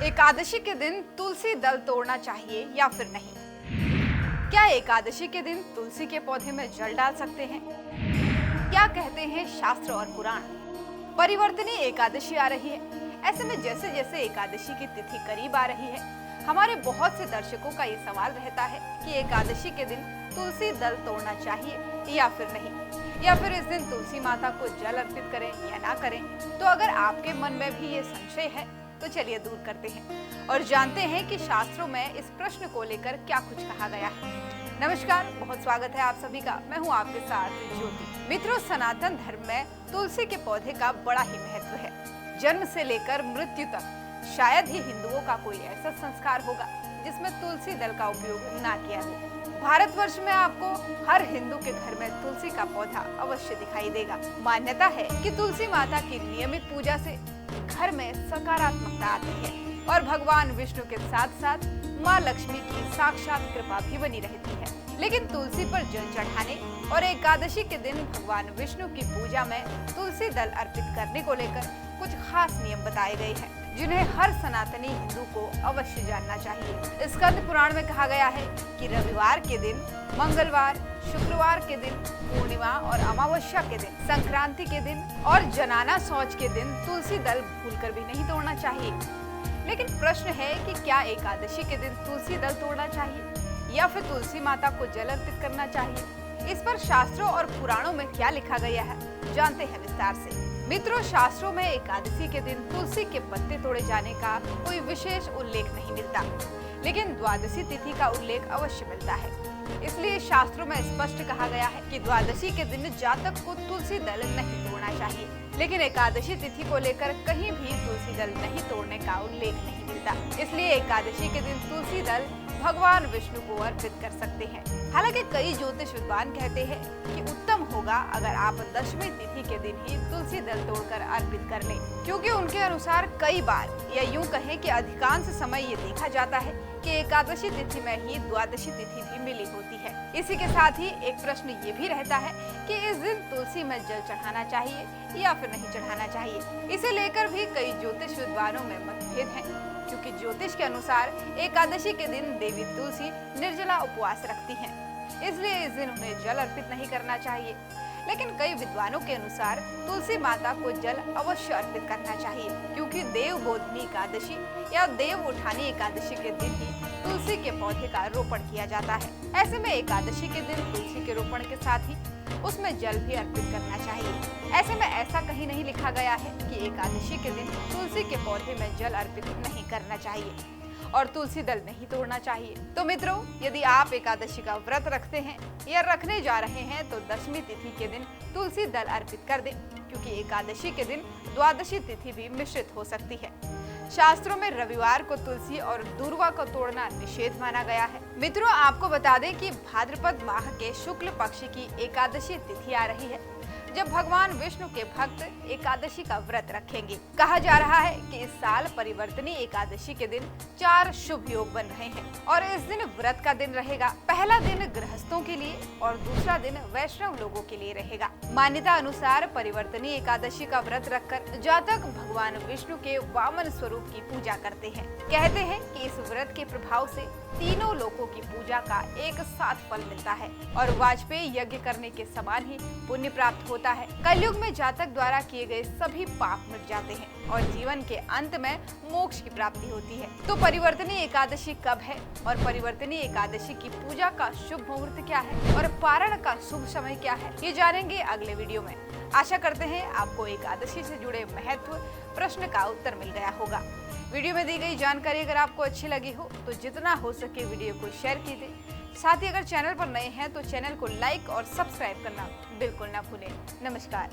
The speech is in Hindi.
एकादशी के दिन तुलसी दल तोड़ना चाहिए या फिर नहीं? क्या एकादशी के दिन तुलसी के पौधे में जल डाल सकते हैं? क्या कहते हैं शास्त्र और पुराण? परिवर्तनीय एकादशी आ रही है। ऐसे में जैसे जैसे एकादशी की तिथि करीब आ रही है, हमारे बहुत से दर्शकों का ये सवाल रहता है कि एकादशी के दिन तुलसी दल तोड़ना चाहिए या फिर नहीं, या फिर इस दिन तुलसी माता को जल अर्पित करें या ना करें। तो अगर आपके मन में भी ये संशय है तो चलिए दूर करते हैं और जानते हैं कि शास्त्रों में इस प्रश्न को लेकर क्या कुछ कहा गया है। नमस्कार, बहुत स्वागत है आप सभी का। मैं हूं आपके साथ ज्योति। मित्रों, सनातन धर्म में तुलसी के पौधे का बड़ा ही महत्व है। जन्म से लेकर मृत्यु तक शायद ही हिंदुओं का कोई ऐसा संस्कार होगा जिसमें तुलसी दल का उपयोग ना किया हो। भारतवर्ष में आपको हर हिंदू के घर में तुलसी का पौधा अवश्य दिखाई देगा। मान्यता है कि तुलसी माता की नियमित पूजा से घर में सकारात्मकता आती है और भगवान विष्णु के साथ साथ माँ लक्ष्मी की साक्षात कृपा भी बनी रहती है। लेकिन तुलसी पर जल चढ़ाने और एकादशी के दिन भगवान विष्णु की पूजा में तुलसी दल अर्पित करने को लेकर कुछ खास नियम बताए गए हैं जिन्हें हर सनातनी हिंदू को अवश्य जानना चाहिए। स्कंद पुराण में कहा गया है कि रविवार के दिन, मंगलवार, शुक्रवार के दिन, पूर्णिमा और अमावस्या के दिन, संक्रांति के दिन और जनाना सौच के दिन तुलसी दल भूलकर भी नहीं तोड़ना चाहिए। लेकिन प्रश्न है कि क्या एकादशी के दिन तुलसी दल तोड़ना चाहिए या फिर तुलसी माता को जल अर्पित करना चाहिए? इस पर शास्त्रों और पुराणों में क्या लिखा गया है, जानते हैं विस्तार से। मित्रों, शास्त्रों में एकादशी के दिन तुलसी के पत्ते तोड़े जाने का कोई विशेष उल्लेख नहीं मिलता, लेकिन द्वादशी तिथि का उल्लेख अवश्य मिलता है। इसलिए शास्त्रों में स्पष्ट कहा गया है कि द्वादशी के दिन जातक को तुलसी दल नहीं तोड़ना चाहिए। लेकिन एकादशी तिथि को लेकर कहीं भी तुलसी दल नहीं तोड़ने का उल्लेख नहीं मिलता। इसलिए एकादशी के दिन तुलसी दल भगवान विष्णु को अर्पित कर सकते हैं। हालांकि कई ज्योतिष विद्वान कहते हैं कि उत्तम होगा अगर आप दशमी तिथि के दिन ही तुलसी दल तोड़कर अर्पित कर लें, क्योंकि उनके अनुसार कई बार या यूं कहें कि अधिकांश समय ये देखा जाता है कि एकादशी तिथि में ही द्वादशी तिथि भी मिली होती है। इसी के साथ ही एक प्रश्न ये भी रहता है कि इस दिन तुलसी में जल चढ़ाना चाहिए या फिर नहीं चढ़ाना चाहिए। इसे लेकर भी कई ज्योतिष विद्वानों में मतभेद हैं, क्योंकि ज्योतिष के अनुसार एकादशी के दिन देवी तुलसी निर्जला उपवास रखती हैं, इसलिए इस दिन उन्हें जल अर्पित नहीं करना चाहिए। लेकिन कई विद्वानों के अनुसार तुलसी माता को जल अवश्य अर्पित करना चाहिए, क्योंकि देव बोधनी एकादशी या देव उठानी एकादशी के दिन ही तुलसी के पौधे का रोपण किया जाता है। ऐसे में एकादशी के दिन तुलसी के रोपण के साथ ही उसमें जल भी अर्पित करना चाहिए। ऐसे में ऐसा कहीं नहीं लिखा गया है कि एकादशी के दिन तुलसी के पौधे में जल अर्पित नहीं करना चाहिए और तुलसी दल नहीं तोड़ना चाहिए। तो मित्रों, यदि आप एकादशी का व्रत रखते हैं या रखने जा रहे हैं तो दशमी तिथि के दिन तुलसी दल अर्पित कर दें, क्योंकि एकादशी के दिन द्वादशी तिथि भी मिश्रित हो सकती है। शास्त्रों में रविवार को तुलसी और दूर्वा को तोड़ना निषेध माना गया है। मित्रों, आपको बता दें कि भाद्रपद माह के शुक्ल पक्ष की एकादशी तिथि आ रही है, जब भगवान विष्णु के भक्त एकादशी का व्रत रखेंगे। कहा जा रहा है कि इस साल परिवर्तनीय एकादशी के दिन 4 शुभ योग बन रहे हैं और इस दिन व्रत का दिन रहेगा। पहला दिन गृहस्थों के लिए और दूसरा दिन वैष्णव लोगों के लिए रहेगा। मान्यता अनुसार परिवर्तनीय एकादशी का व्रत रखकर जातक भगवान विष्णु के वामन स्वरूप की पूजा करते हैं। कहते हैं कि इस व्रत के प्रभाव से तीनों लोकों की पूजा का एक साथ फल मिलता है और वाजपेयी यज्ञ करने के समान ही पुण्य प्राप्त होता है। कलयुग में जातक द्वारा किए गए सभी पाप मिट जाते हैं और जीवन के अंत में मोक्ष की प्राप्ति होती है। तो परिवर्तनीय एकादशी कब है और परिवर्तनीय एकादशी की पूजा का शुभ मुहूर्त क्या है और पारण का शुभ समय क्या है, ये जानेंगे अगले वीडियो में। आशा करते हैं आपको एकादशी से जुड़े महत्व प्रश्न का उत्तर मिल गया होगा। वीडियो में दी गई जानकारी अगर आपको अच्छी लगी हो तो जितना हो सके वीडियो को शेयर कीजिए। साथ ही अगर चैनल पर नए हैं तो चैनल को लाइक और सब्सक्राइब करना बिल्कुल ना भूलें। नमस्कार।